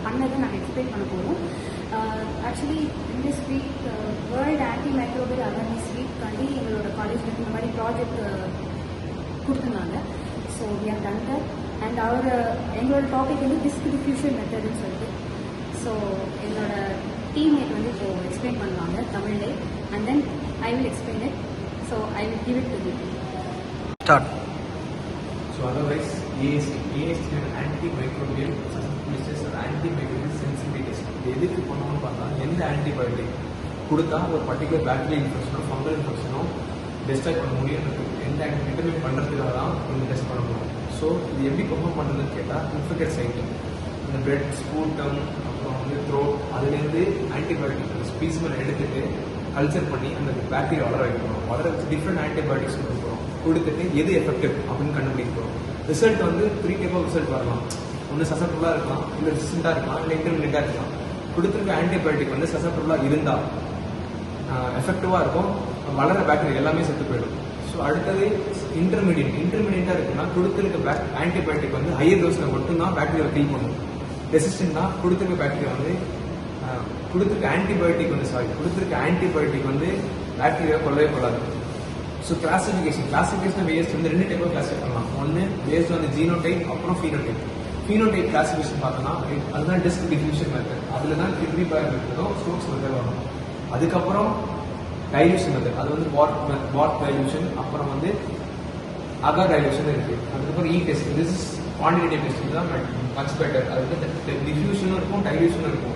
பண்ணதை நாங்கள் எக்ஸ்பிளைன் பண்ண போகிறோம். ஆக்சுவலி இந்த week world anti microbial awareness வீக்காண்டி எங்களோட காலேஜில் இந்த மாதிரி ப்ராஜெக்ட் கொடுத்துருந்தாங்க. So we have done that and எங்களோட டாபிக் வந்து டிஸ்க் டிஃப்யூஷன் மெத்தட்னு சொல்லிட்டு. ஸோ என்னோட டீம்மேட் வந்து இப்போ எக்ஸ்பிளைன் பண்ணுவாங்க தமிழ்லே and then I will explain it. So I will give it to you. Start. So otherwise AST antimicrobial suspicious antimicrobial sensitivity test. இது எதுக்கு பண்ணணும்னு பார்த்தா எந்த ஆன்டிபயோட்டிக் கொடுத்தா ஒரு பர்டிகுலர் பேக்டீரியல் இன்ஃபெக்ஷனோ ஃபங்கல் இன்ஃபெக்ஷனோ டெஸ்ட்ராய் பண்ண முடியும், எந்த ஆன்டிபயோட்டிக் பண்ணுறதுக்காக தான் இந்த டெஸ்ட் பண்ண முடியும். ஸோ இது எப்படி பெர்ஃபார்ம் பண்ணுறதுன்னு கேட்டால் இன்ஃபெக்டட் சைட்டு இந்த பிரெட் ஸ்பூட்டம் அப்புறம் வந்து த்ரோட் அதுலேருந்து ஆன்டிபயோட்டிக் ஸ்பீசிமன் எடுத்துட்டு கல்ச்சர் பண்ணி அந்த பேக்டீரியா வளர வைக்கணும். வளர வச்சு டிஃப்ரெண்ட் ஆன்டிபயோட்டிக்ஸ் கொடுக்குறோம். கொடுத்துட்டு எது எஃபெக்டிவ் அப்படின்னு கண்டுபிடிக்கிறோம். ரிசல்ட் வந்து 3 டைப் ஆஃப் ரிசல்ட் வரலாம். ஒன்று சசப்டபுளாக இருக்கலாம், இல்லை ரெசிஸ்டண்டாக இருக்கலாம், இல்லை இன்டர்மீடியட்டாக இருக்கலாம். கொடுத்துருக்க ஆன்டிபயோட்டிக் வந்து சசப்டபுளாக இருந்தால் எஃபெக்டிவாக இருக்கும், வளர பேக்டீரியா எல்லாமே செத்து போயிடும். ஸோ அடுத்தது இன்டர்மீடியட்டாக இருக்குன்னா கொடுத்துருக்க ஆன்டிபயோட்டிக் வந்து ஹையர் டோஸில் மட்டும்தான் பேக்டீரியா கில் பண்ணும். ரெசிஸ்டண்டாக கொடுத்துருக்க பேக்டீரியா வந்து கொடுத்துருக்க ஆன்டிபயோட்டிக் வந்து பாக்டீரியா கொல்லவே கொள்ளாது. ஸோ கிளாசிஃபிகேஷன் வேஸ்ட் வந்து 2 டைப் ஆஃப் கிளாஸிஃபை பண்ணலாம். ஒன்று பேஸ்ட் வந்து ஜீனோடைப், அப்புறம் ஃபீனோடைப். ஃபீனோடைப் கிளாசிஃபிகேஷன் பார்த்தோன்னா அதுதான் டிஸ்க் டிஃப்யூஷன் மெத்தட். அதில் தான் கிட்னி பாய் மெத்தடும் ஸ்ட்ரோக்ஸ் மெத்தட் வரும். அதுக்கப்புறம் டைல்யூஷன் மெத்தட், அது வந்து வாட் டைல்யூஷன், அப்புறம் வந்து அகார் டைல்யூஷன் இருக்குது. அதுக்கப்புறம் test, this is quantitative test தான் மச் பெட்டர். அது வந்து டிஃப்யூஷனும் இருக்கும், டைல்யூஷனும் இருக்கும்.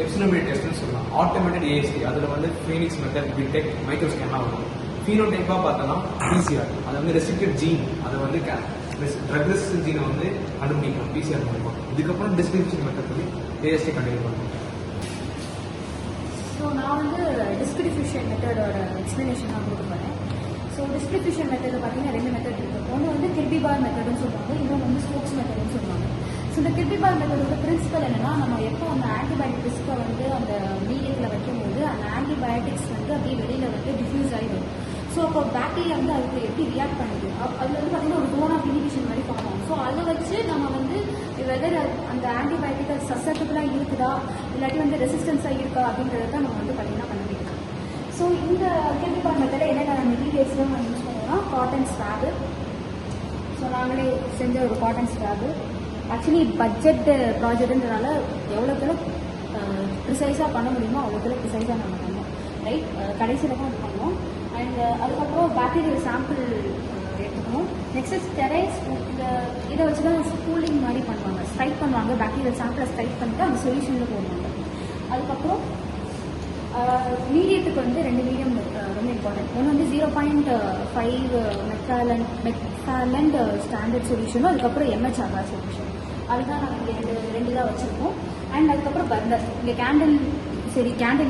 எப்சிலோமீட்டர் டெஸ்ட்னு சொல்லலாம். ஆட்டோமேட்டட் ஏஎஸ்டி அதில் வந்து ஃபீனிக்ஸ் மெத்தட், பிடெக், மைக்ரோஸ்கேன்லாம் வரும். ஃபீனோடைப்பாக பார்த்தோன்னா பிசிஆர், அது வந்து ரெஸ்ட்ரிக்டட் ஜீன், அதை வந்து ட்ரக் ரெசிஸ்டன்ட் ஜீனை வந்து கண்டுபிடிக்கணும் பிசிஆர் மூலமாக. இதுக்கப்புறம் டிஸ்கிரிப்ஷன் மெத்தட் வந்து ஏஎஸ்டி கண்டினியூ பண்ணணும். ஸோ நான் வந்து டிஸ்க் டிஃப்யூஷன் மெத்தடோட எக்ஸ்பிளனேஷன் நான் கொடுக்க போகிறேன். ஸோ டிஸ்க் டிஃப்யூஷன் மெத்தடில் பார்த்தீங்கன்னா 2 மெத்தட் இருக்குது. ஒன்று வந்து கிர்பி பார் மெத்தட்னு சொல்லுவாங்க, இன்னொன்று வந்து ஸ்டோக்ஸ் மெத்தட்னு சொல்லுவாங்க. ஸோ இந்த கிர்பி பார் மெத்தடோட பிரின்சிபல் என்னன்னா, நம்ம எப்போ அந்த ஆன்டிபயோட்டிக் டிஸ்கை வந்து அந்த மீடியத்தில் வைக்கும்போது அந்த ஆன்டிபயோட்டிக்ஸ் வந்து அப்படியே வெளியில் வந்து டிஃப்யூஸ் ஆகிடும். ஸோ அப்போ பாக்டீரியா வந்து அதுக்கு எப்படி ரியாக்ட் பண்ணுது, அதில் வந்து பார்த்தீங்கன்னா ஒரு ஜோன் ஆஃப் இனிபிஷன் மாதிரி ஃபார்ம் ஆகும். ஸோ அதை வச்சு நம்ம வந்து வெதர் அந்த ஆன்டிபயோட்டிக் அது சசப்டபுளாக இருக்குதா இல்லாட்டி வந்து ரெசிஸ்டன்ஸாக இருக்கா அப்படின்றத தான் நம்ம வந்து பார்த்தீங்கன்னா கண்டுபிடிக்கலாம். ஸோ இந்த கிர்பி பார் மெத்தடில் என்னென்ன மெட்டீரியல்ஸ்லாம் நம்ம யூஸ் பண்ணுவோம்னா காட்டன் ஸ்வாபு. ஸோ நாங்களே செஞ்ச ஒரு காட்டன் ஸ்வாபு. ஆக்சுவலி பட்ஜெட் ப்ராஜெக்ட்ன்றனால எவ்வளோக்குள்ள ப்ரிசைஸாக பண்ண முடியுமோ அவ்வளோக்குள்ள ப்ரிசைஸாக நம்ம பண்ணோம். ரைட், கடைசியில் தான் அது பண்ணோம். அண்ட் அதுக்கப்புறம் பேக்டீரியல் சாம்பிள் எடுத்துக்கணும். நெக்ஸ்ட் ஸ்டெரைல்ஸ், இதை வச்சு தான் ஸ்கூலிங் மாதிரி பண்ணுவாங்க, ஸ்ட்ரைக் பண்ணுவாங்க. பேக்டீரியல் சாம்பிளை ஸ்ட்ரைக் பண்ணிட்டு அந்த சொல்யூஷனில் போடுவாங்க. அதுக்கப்புறம் மீடியத்துக்கு வந்து 2 மீடியம் ரொம்ப இம்பார்ட்டன்ட். ஒன்று வந்து 0.5 மெக்ஃபார்லண்ட் ஸ்டாண்டர்ட் சொல்யூஷனும், அதுக்கப்புறம் MHR சொல்யூஷன். அதுதான் நாங்கள் இங்கே 2 தான் வச்சுருக்கோம். அண்ட் அதுக்கப்புறம் பர்னர், இங்கே கேண்டில்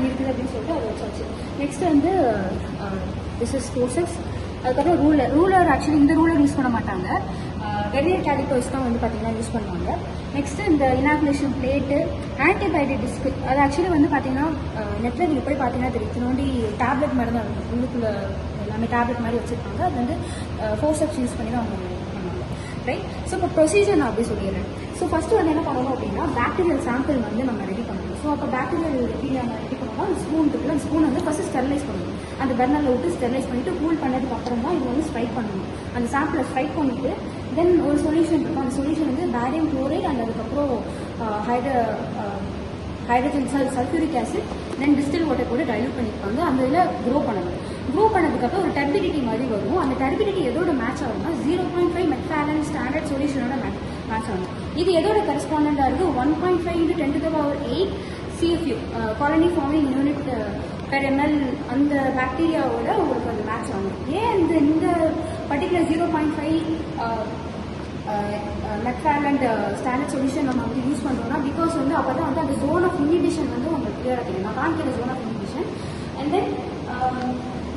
இருக்குது அப்படின்னு சொல்லிட்டு அதை வச்சாச்சு. நெக்ஸ்ட் வந்து திஸ் இஸ் ப்ரோசஸ். அதுக்கப்புறம் ரூலர் ஆக்சுவலி இந்த ரூலர் யூஸ் பண்ண மாட்டாங்க, வெர்னியர் கேலிப்பர்ஸ் தான் வந்து பார்த்தீங்கன்னா யூஸ் பண்ணுவாங்க. நெக்ஸ்ட்டு இந்த இனாகுலேஷன் பிளேட்டு, ஆன்டிபயோட்டிக் டிஸ்க். அது ஆக்சுவலி வந்து பார்த்தீங்கன்னா நெட்டில் நீங்கள் போய் பார்த்தீங்கன்னா தெரியும், நோண்டி டேப்லெட் மாதிரி தான் இருக்கும், உள்ளுக்குள்ளே எல்லாமே டேப்லெட் மாதிரி வச்சுருப்பாங்க. அது வந்து 4 ஸ்டெப்ஸ் யூஸ் பண்ணி தான் அவங்க பண்ணுவாங்க. ரைட், ஸோ இப்போ ப்ரொசீஜர் நான் அப்படி சொல்லிடுறேன். ஸோ ஃபஸ்ட்டு வந்து என்ன பண்ணணும் அப்படின்னா பேக்டீரியல் சாம்பிள் வந்து நம்ம ரெடி பண்ணணும். ஸோ அப்போ பேக்டீரியல் எப்படி நம்ம ரெடி பண்ணோம்னா அந்த ஸ்பூன் இருக்குல்ல, அந்த ஸ்பூன் வந்து ஃபஸ்ட்டு ஸ்டெர்லைஸ் பண்ணணும். அந்த பர்னரில் விட்டு ஸ்டெர்லைஸ் பண்ணிவிட்டு கூல் பண்ணதுக்கு அப்புறம் தான் இது வந்து ஸ்ட்ரைக் பண்ணணும். அந்த சாம்பிளை ஸ்ட்ரைக் பண்ணிவிட்டு தென் ஒரு சொல்யூஷன் இருக்கும். அந்த சொல்யூஷன் வந்து பேரியம் குளோரைட் அண்ட் அதுக்கப்புறம் ஹைட்ரஜன் சல்ஃபியூரிக் ஆசிட் தென் டிஸ்டில் வாட்டர் கூட டைல்யூட் பண்ணியிருப்பாங்க. அந்த இதில் க்ரோ பண்ணதுக்கப்புறம் ஒரு டர்பிடிட்டி மாதிரி வரும். அந்த டர்பிடிட்டி எதோட மேட்ச் ஆகும்னா 0.5 மெக்ஃபார்லண்ட் ஸ்டாண்டர்ட் சொல்யூஷனோட மேட்ச் ஆகும். இது எதோட கரஸ்பாண்டாக இருக்குது 1.5 × 10⁸ CFU colony forming unit per ml அந்த பாக்டீரியாவோட உங்களுக்கு அந்த மேட்ச் ஆகும். ஏன் இந்த பர்டிகுலர் 0.5 மெக்ஃபார்லண்ட் ஸ்டாண்டர்ட் சொல்யூஷன் நம்ம வந்து யூஸ் பண்ணுறோம்னா பிகாஸ் வந்து அப்போ தான் வந்து அந்த ஜோன் ஆஃப் இனிபிஷன் வந்து உங்களுக்கு கிளியராக தெரியும். நான் காமிக்கிற zone of inhibition. And then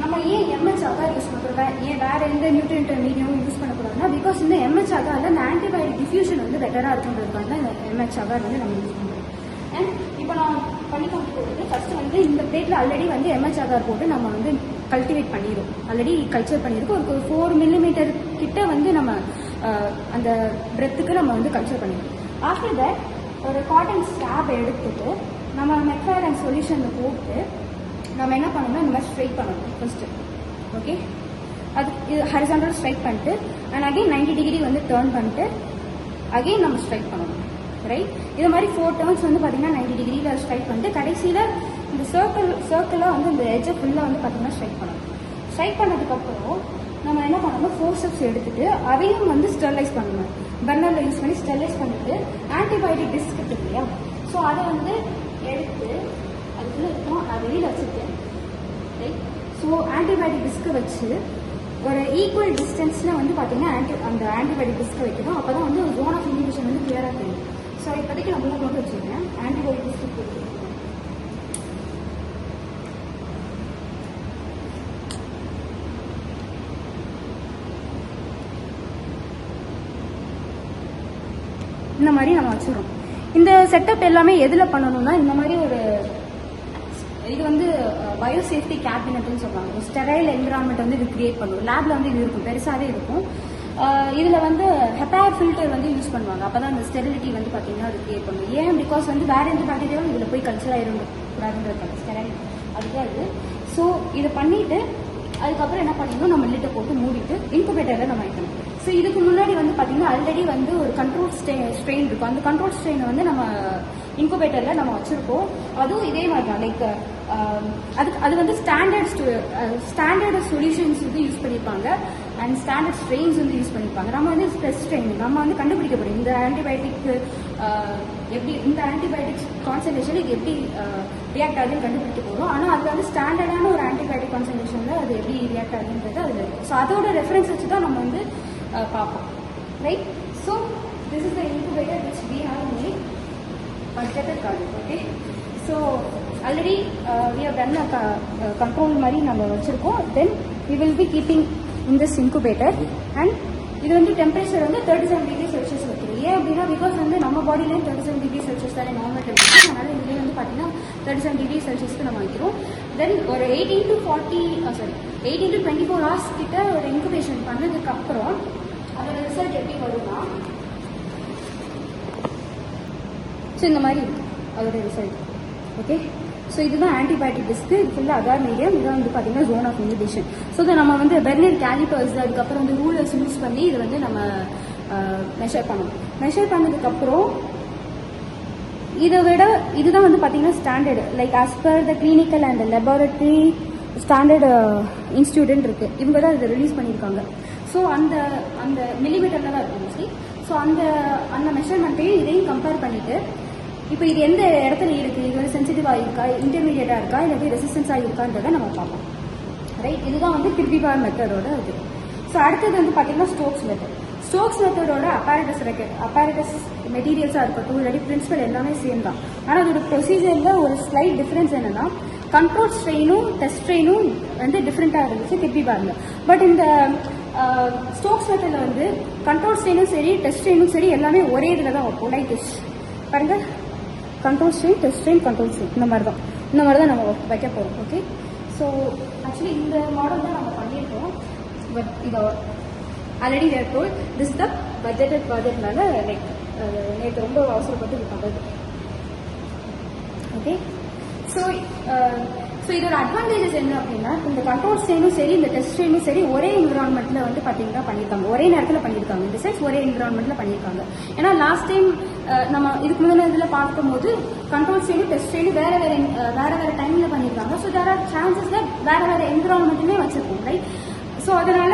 நம்ம ஏன் MHR யூஸ் பண்ணுறோம், ஏன் வேறு எந்த நியூட்ரியன்ட் மீடியமும் யூஸ் பண்ணக்கூடாதுன்னா பிகாஸ் இந்த MHR அந்த ஆன்டிபயோட்டிக் டிஃப்யூஷன் வந்து பெட்டராக இருக்குன்றதுக்காக தான் இந்த MHR வந்து நம்ம யூஸ் பண்ணுறோம். அண்ட் இப்போ நான் பண்ணி காமிக்கிறது ஃபஸ்ட்டு வந்து இந்த பிளேட்டில் ஆல்ரெடி வந்து MHR போட்டு நம்ம வந்து கல்டிவேட் பண்ணிடும், ஆல்ரெடி கல்ச்சர் பண்ணியிருக்கோம். ஒரு 4 மில்லிமீட்டர் கிட்ட வந்து நம்ம அந்த பிரெத்துக்கு நம்ம வந்து கல்ச்சர் பண்ணிடுவோம். ஆஃப்டர் தட் ஒரு காட்டன் ஸ்டாப் எடுத்துட்டு நம்ம மெத்தட் அண்ட் சொல்யூஷனில் போட்டு நம்ம என்ன பண்ணணும்னா இந்த மாதிரி ஸ்ட்ரைட் பண்ணணும் ஃபர்ஸ்ட்டு. ஓகே, அது இது ஹரிசாண்டல் ஸ்ட்ரைக் பண்ணிட்டு அண்ட் அகைன் 90 டிகிரி வந்து டேர்ன் பண்ணிட்டு அகைன் நம்ம ஸ்ட்ரைக் பண்ணணும். ரைட், இது மாதிரி 4 டர்ன்ஸ் வந்து பார்த்தீங்கன்னா 90 டிகிரியில் ஸ்ட்ரைக் பண்ணிட்டு கடைசியில் இந்த சர்க்கிளாக வந்து இந்த எட்ஜை ஃபுல்லாக வந்து பார்த்தீங்கன்னா ஸ்ட்ரைக் பண்ணணும். ஸ்ட்ரைக் பண்ணதுக்கப்புறம் நம்ம என்ன பண்ணணும், 4 ஸ்டெப்ஸ் எடுத்துட்டு அதையும் வந்து ஸ்டெர்லைஸ் பண்ணணும். பர்னரில் யூஸ் பண்ணி ஸ்டெர்லைஸ் பண்ணிட்டு ஆன்டிபயோட்டிக் டிஸ்க் இருக்கு இல்லையா, ஸோ அதை வந்து எடுத்து அதுக்குள்ளே இருக்கும், நான் வெளியில் வச்சுருக்கேன். ரைட், ஸோ ஆன்டிபயோட்டிக் டிஸ்க்கை வச்சு ஒரு ஈக்குவல் டிஸ்டன்ஸில் வந்து பார்த்தீங்கன்னா அந்த ஆன்டிபயோட்டிக் டிஸ்க்கை வைக்கணும். அப்போ தான் வந்து ஜோன் ஆஃப் இன்ஹிபிஷன் வந்து கிளியராக தெரியும். ஸோ இப்போதைக்கு நான் 3 மட்டும் வச்சுருக்கேன். ஆன்டிபயோட்டிக் டிஸ்க் கொடுத்துருக்கேன். இந்த மாதிரி நம்ம வச்சுருவோம். இந்த செட்டப் எல்லாமே எதில் பண்ணணும்னா இந்த மாதிரி ஒரு இது வந்து பயோசேஃப்டி கேபினட்னு சொல்லுவாங்க. ஒரு ஸ்டெரைல் என்விரான்மெண்ட் வந்து இது கிரியேட் பண்ணுவோம். லேப்ல வந்து இது இருக்கும், பெருசாகவே இருக்கும். இதில் வந்து ஹெப்பார் ஃபில்டர் வந்து யூஸ் பண்ணுவாங்க. அப்போ தான் அந்த ஸ்டெரிலிட்டி வந்து பார்த்தீங்கன்னா அது கிரியேட் பண்ணும். ஏன், பிகாஸ் வந்து வேற எந்த பாக்டீரியாவும் இதில் போய் கல்ச்சர் ஆயிருக்கூடாதுன்றது ஸ்டெரைல் அதுதான் இது. ஸோ இதை பண்ணிட்டு அதுக்கப்புறம் என்ன பண்ணிடணும், நம்ம லிட்டை போட்டு மூடிட்டு இன்குபேட்டரில் நம்ம வைக்கணும். ஸோ இதுக்கு முன்னாடி வந்து பார்த்தீங்கன்னா ஆல்ரெடி வந்து ஒரு கண்ட்ரோல் ஸ்ட்ரெயின் இருக்கும். அந்த கண்ட்ரோல் ஸ்ட்ரெயினை வந்து நம்ம இன்குபேட்டரில் நம்ம வச்சுருக்கோம். அதுவும் இதே மாதிரி தான், லைக் அது வந்து ஸ்டாண்டர்ட் சொல்யூஷன்ஸ் வந்து யூஸ் பண்ணியிருப்பாங்க அண்ட் ஸ்டாண்டர்ட் ஸ்ட்ரெயின்ஸ் வந்து யூஸ் பண்ணியிருப்பாங்க. நம்ம வந்து ஸ்ட்ரெஸ் ஸ்ட்ரெயின் நம்ம வந்து கண்டுபிடிக்க போகிறோம். இந்த ஆன்டிபயோட்டிக் எப்படி, இந்த ஆன்டிபயோட்டிக்ஸ் கான்சன்ட்ரேஷன் இது எப்படி ரியாக்ட் ஆகுதுன்னு கண்டுபிடிக்க போகிறோம். ஆனால் அது வந்து ஸ்டாண்டர்டான ஒரு ஆன்டிபயோட்டிக் கான்சன்ட்ரேஷனில் அது எப்படி ரியாக்ட் ஆகுதுன்றது அதில் இருக்கும். ஸோ அதோட ரெஃபரன்ஸ் வச்சு தான் நம்ம வந்து பார்ப்போம். Right, so this is the incubator which we have made budgeted card. Okay, so already we have done control மாதிரி நம்ம வச்சுருக்கோம். Then we will be keeping in this incubator and இது வந்து டெம்பரேச்சர் வந்து 37 டிகிரி செல்சியஸ் வைக்கிறோம். ஏன் அப்படின்னா because வந்து நம்ம பாடியிலேயும் 37 டிகிரி செல்சியஸ் தானே நார்மல் டெம்பரேச்சர். அதனால இதுலேயே வந்து பார்த்தீங்கன்னா 37 டிகிரி செல்சியஸ்க்கு நம்ம வைக்கிறோம். தென் ஒரு 18 to 24 ஹவர்ஸ் கிட்ட ஒரு இன்குபேஷன் பண்ணதுக்கப்புறம் அதோட ரிசல்ட் எப்படி வரும்னா, ஸோ இந்த மாதிரி இருக்கும் அதோட ரிசல்ட். ஓகே, ஸோ இதுதான் ஆன்டிபயோட்டிக் டிஸ்க். இது ஃபுல்லாக அகார் மீடியம். இதான் வந்து பார்த்தீங்கன்னா ஜோன் ஆஃப் இன்ஹிபிஷன். ஸோ இதை நம்ம வந்து பெர்னியர் கேலிப்பர்ஸ் அதுக்கப்புறம் வந்து ரூலர்ஸ் யூஸ் பண்ணி இதை வந்து நம்ம மெஷர் பண்ணணும். மெஷர் பண்ணதுக்கப்புறம் இதை விட இதுதான் வந்து பார்த்தீங்கன்னா standard, like as per the clinical and laboratory standard இன்ஸ்டியூட்னு இருக்குது. இவங்க தான் இதை ரிலீஸ் பண்ணியிருக்காங்க. ஸோ அந்த அந்த மில்லிமீட்டரில் தான் இருக்கும் மோஸ்ட்லி. ஸோ அந்த மெஷர்மெண்ட்டையும் இதையும் கம்பேர் பண்ணிவிட்டு இப்போ இது எந்த இடத்துல இருக்குது, இது வந்து சென்சிட்டிவாக இருக்கா, இன்டர்மீடியட்டாக இருக்கா, இல்லாட்டி ரெசிஸ்டன்ஸாக இருக்கான்றதை நம்ம பார்ப்போம். ரைட், இதுதான் வந்து கிர்பிபார் மெத்தடோட இது. ஸோ அடுத்தது வந்து பார்த்தீங்கன்னா ஸ்டோக்ஸ் மெத்தட். ஸ்டோக்ஸ் மெத்தடோட அப்பாரட்டஸ் மெட்டீரியல்ஸாக இருக்கட்டும் இல்லாட்டி பிரின்சிபல் எல்லாமே சேம் தான். ஆனால் அதோட ப்ரொசீஜரில் ஒரு ஸ்லைட் டிஃப்ரென்ஸ் என்னென்னா கண்ட்ரோல் ஸ்ட்ரெயினும் டெஸ்ட் ஸ்ட்ரெயினும் வந்து டிஃப்ரெண்ட்டாக இருந்துச்சு கிர்பிபாரில். பட் இந்த ஸ்டோக்ஸ் மெத்தடில் வந்து கண்ட்ரோல் ஸ்ட்ரெயினும் சரி டெஸ்ட் ஸ்ட்ரெயினும் சரி எல்லாமே ஒரே இதில் தான் வைப்போம். லைக் திஸ் பாருங்க, control strain test strain control strain இந்த மாதிரி தான் நம்ம வைக்க போகிறோம். ஓகே, ஸோ ஆக்சுவலி இந்த மாடல் தான் நம்ம பண்ணியிருக்கோம். பட் இதை ஆல்ரெடி வேர்போல் திஸ் த பட்ஜெட்டட் ப்ராஜெக்ட்னால லைக் நேற்று ரொம்ப அவசரப்பட்டு இது பண்ணுறது. ஓகே, ஸோ இதோட அட்வான்டேஜஸ் என்ன அப்படின்னா இந்த கண்ட்ரோல் ஸ்ட்ரெயினும் சரி இந்த டெஸ்ட் ஸ்ட்ரெயினும் சரி ஒரே என்விரான்மெண்ட்டில் வந்து பார்த்தீங்கன்னா பண்ணியிருக்காங்க, ஒரே நேரத்தில் பண்ணியிருக்காங்க. இந்த சைஸ் ஒரே என்விரான்மெண்ட்டில் பண்ணியிருக்காங்க. ஏன்னா லாஸ்ட் டைம் நம்ம இதுக்கு முந்தின இதில் பார்க்கும்போது கண்ட்ரோல் ஸ்ட்ரெயினும் டெஸ்ட் ஸ்ட்ரெயினும் வேற வேற டைமில் பண்ணியிருக்காங்க. ஸோ தேர் ஆர் சான்சஸில் வேற என்விரான்மெண்ட்டுமே வச்சிருக்கோம். ரைட், ஸோ அதனால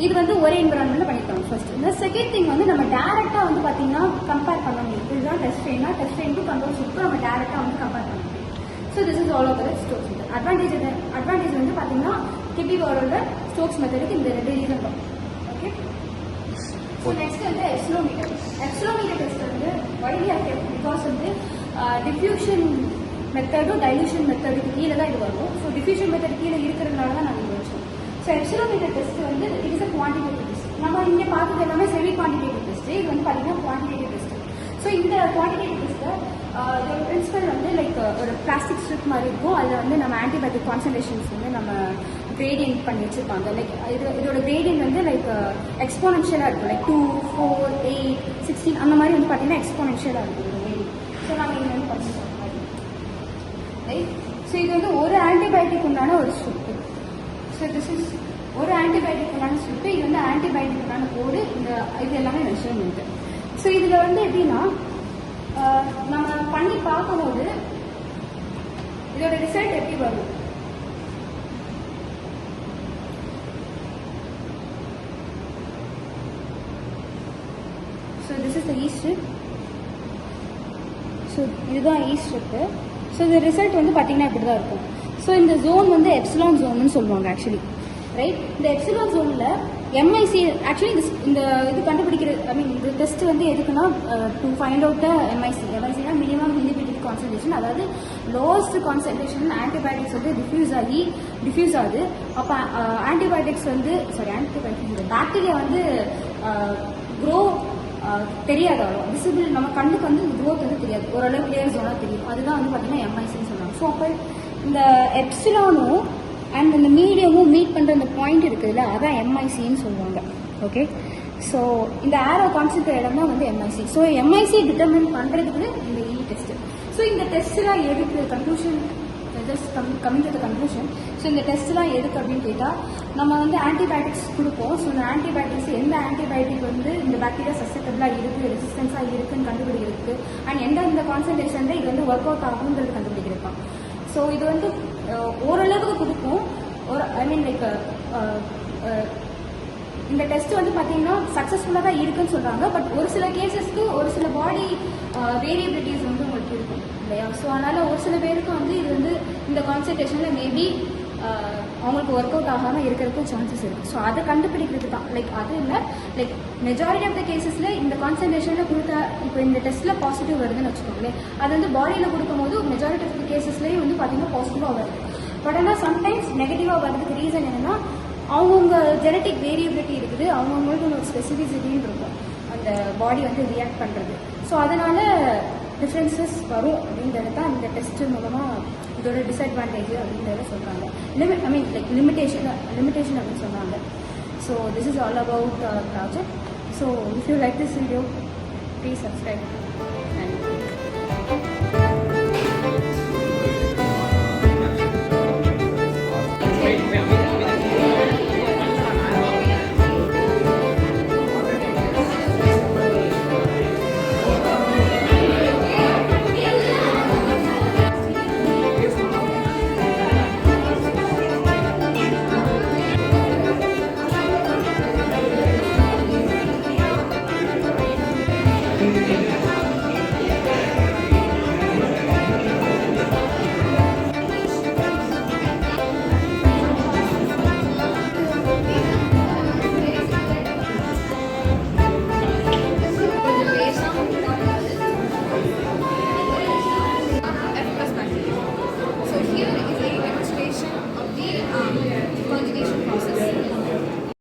இது வந்து ஒரே என்விரான்மெண்ட்டில் பண்ணியிருக்காங்க ஃபர்ஸ்ட். இந்த செகண்ட் திங் வந்து நம்ம டேரெக்டாக வந்து பார்த்தீங்கன்னா கம்பேர் பண்ண முடியும். இதுதான் டெஸ்ட் ஸ்ட்ரெயினுக்கும் கண்ட்ரோல் ஸ்ட்ரெயினுக்கும் நம்ம டேரெக்டாக வந்து கம்பேர் பண்ண முடியும். So this is all over Stokes method. Advantage வந்து பார்த்தீங்கன்னா கிர்பிபாரோட ஸ்டோக்ஸ் மெத்தடுக்கு இந்த 2 ரீசன் தான். ஓகே, ஸோ நெக்ஸ்ட் வந்து எப்சிலோமீட்டர் டெஸ்ட் வந்து வைட்லி ஆக்டிவ் பிகாஸ் வந்து டிஃப்யூஷன் மெத்தடும் டைலூஷன் மெத்தடுக்கு கீழே தான் இது வரும். ஸோ டிஃப்யூஷன் மெத்தட் கீழே இருக்கிறதுனால தான் நாங்கள் இது வச்சோம். ஸோ எப்சிலோமீட்டர் டெஸ்ட் வந்து it is a quantitative test. நம்ம இங்கே பார்த்தது எல்லாமே செமி குவான்டிடேட்டிவ் டெஸ்ட். இது வந்து பார்த்தீங்கன்னா குவான்டிடேட்டிவ் டெஸ்ட். ஸோ இந்த குவான்டிடேட்டிவ் டெஸ்ட்டில் இதோட பிரின்சிபல் வந்து லைக் ஒரு பிளாஸ்டிக் ஸ்ட்ரிப் மாதிரி இருக்கும். அதில் வந்து நம்ம ஆன்டிபயோட்டிக் கான்சன்ட்ரேஷன்ஸ் வந்து நம்ம கிரேடியன்ட் பண்ணி வச்சிருப்பாங்க. லைக் இதோட கிரேடியன்ட் வந்து லைக் எக்ஸ்போனென்ஷியலாக இருக்கும். லைக் 2, 4, 8, 16 அந்த மாதிரி வந்து பார்த்தீங்கன்னா எக்ஸ்போனென்ஷியலாக இருக்கும் இந்த கிரேடியன்ட். ஸோ நாங்கள் இங்கே வந்து படிச்சுட்டோம் ரைட். ஸோ இது வந்து ஒரு ஆன்டிபயோட்டிக் உண்டான ஒரு ஸ்ட்ரிப்பு. ஸோ திஸ் இஸ் ஒரு ஆன்டிபயோட்டிக் உண்டான ஸ்ட்ரிப்பு. இது வந்து ஆன்டிபயோட்டிக் உண்டான கோடு. இந்த இது எல்லாமே மெஷர்மெண்ட்டு. ஸோ இதில் வந்து எப்படின்னா நம்ம பண்ணி பார்க்கும்போது இதோட ரிசல்ட் எப்படி வரும். So this is the E strip. So இதுதான் ஈ ஸ்ட்ரிப்பு. ஸோ இந்த ரிசல்ட் வந்து பார்த்தீங்கன்னா இப்படி தான் இருக்கும். ஸோ இந்த ஜோன் வந்து எப்சிலான் ஜோன்னு சொல்லுவாங்க ஆக்சுவலி ரைட். இந்த எப்சிலான் ஜோனில் எம்ஐசி ஆக்சுவலி இந்த இது கண்டுபிடிக்கிறது ஐ மீன் இந்த டெஸ்ட் வந்து எதுக்குன்னா டு ஃபைண்ட் அவுட் எம்ஐசினா மினிமம் இன்ஹிபிட்டரி கான்சன்ட்ரேஷன், அதாவது லோவஸ்ட் கான்சன்ட்ரேஷன் ஆன்டிபயோட்டிக்ஸ் வந்து டிஃப்யூஸ் ஆகுது. அப்போ ஆன்டிபயோட்டிக்ஸ் வந்து ஆன்டிபயோட்டிக்ஸ் பாக்டீரியா வந்து க்ரோ தெரியாது, அவ்வளோ விசிபிள் நம்ம கண்ணுக்கு வந்து க்ரோத் வந்து தெரியாது, ஓரளவு கிளியர் ஜோனாக தெரியும். அதுதான் வந்து பார்த்தீங்கன்னா எம்ஐசின்னு சொல்லுவாங்க. ஸோ அப்போ இந்த எப்சிலானும் அண்ட் இந்த மீடியமும் மீட் பண்ணுற இந்த பாயிண்ட் இருக்குதுல்ல, அதான் எம்ஐசின்னு சொல்லுவாங்க. ஓகே. ஸோ இந்த ஆரோ கான்செப்ட் இடம் தான் வந்து எம்ஐசி. ஸோ எம்ஐசி டிட்டர்மின் பண்ணுறதுக்கு இந்த இ டெஸ்ட். ஸோ இந்த டெஸ்ட்லாம் எதுக்கு conclusion just coming to the conclusion. So இந்த டெஸ்ட்லாம் எதுக்கு அப்படின்னு கேட்டால் நம்ம வந்து ஆன்டிபயோட்டிக்ஸ் கொடுப்போம். ஸோ இந்த ஆன்டிபயோட்டிக்ஸ் எந்த ஆன்டிபயோட்டிக் வந்து இந்த பாக்டீரியா சஸ்டபிளாக இருக்குது, ரெசிஸ்டன்ஸாக இருக்குன்னு கண்டுபிடிக்கிறதுக்கு அண்ட் எந்த கான்சன்ட்ரேஷனில் இது வந்து ஒர்க் அவுட் ஆகுன்றது கண்டுபிடிக்கிறப்பா. ஸோ இது வந்து ஓரளவுக்கு கொடுக்கும். ஐ மீன் லைக் இந்த டெஸ்ட் வந்து பார்த்தீங்கன்னா சக்ஸஸ்ஃபுல்லாக தான் இருக்குன்னு சொல்கிறாங்க. பட் ஒரு சில கேசஸ்க்கு ஒரு சில பாடி வேரியபிலிட்டிஸ் வந்து உங்களுக்கு இருக்கும் இல்லையா. ஸோ அதனால் ஒரு சில பேருக்கு வந்து இது வந்து இந்த கான்சன்ட்ரேஷனில் மேபி அவங்களுக்கு ஒர்க் அவுட் ஆகாமல் இருக்கிறதுக்கும் சான்சஸ் இருக்குது. ஸோ அதை கண்டுபிடிக்கிறது தான் லைக் அது இல்லை லைக் மெஜாரிட்டி ஆஃப் த கேசஸில் இந்த கான்சன்ட்ரேஷனில் கொடுத்தா இப்போ இந்த டெஸ்ட்டில் பாசிட்டிவ் வருதுன்னு வச்சுக்கோங்களேன். அது வந்து பாடியில் கொடுக்கும்போது மெஜாரிட்டி ஆஃப் த கேசஸ்லேயும் வந்து பார்த்தீங்கன்னா பாசிட்டிவாக வருது. பட் ஆனால் சம்டைம்ஸ் நெகட்டிவாக வர்றதுக்கு ரீசன் என்னென்னா அவங்கவுங்க ஜெனட்டிக் வேரியபிலிட்டி இருக்குது, அவங்கவுங்களுக்கு ஒரு ஸ்பெசிஃபிசிட்டின்னு இருக்கும் அந்த பாடி வந்து ரியாக்ட் பண்ணுறது. ஸோ அதனால் டிஃப்ரென்சஸ் வரும் அப்படின்றது தான் இந்த டெஸ்ட் மூலமாக இதோட டிஸ்அட்வான்டேஜ் அப்படின்றத சொல்கிறாங்க. ஐ மீன் லைக் லிமிட்டேஷன் அப்படின்னு சொல்கிறாங்க. So this is all about project. So if you like this video please subscribe and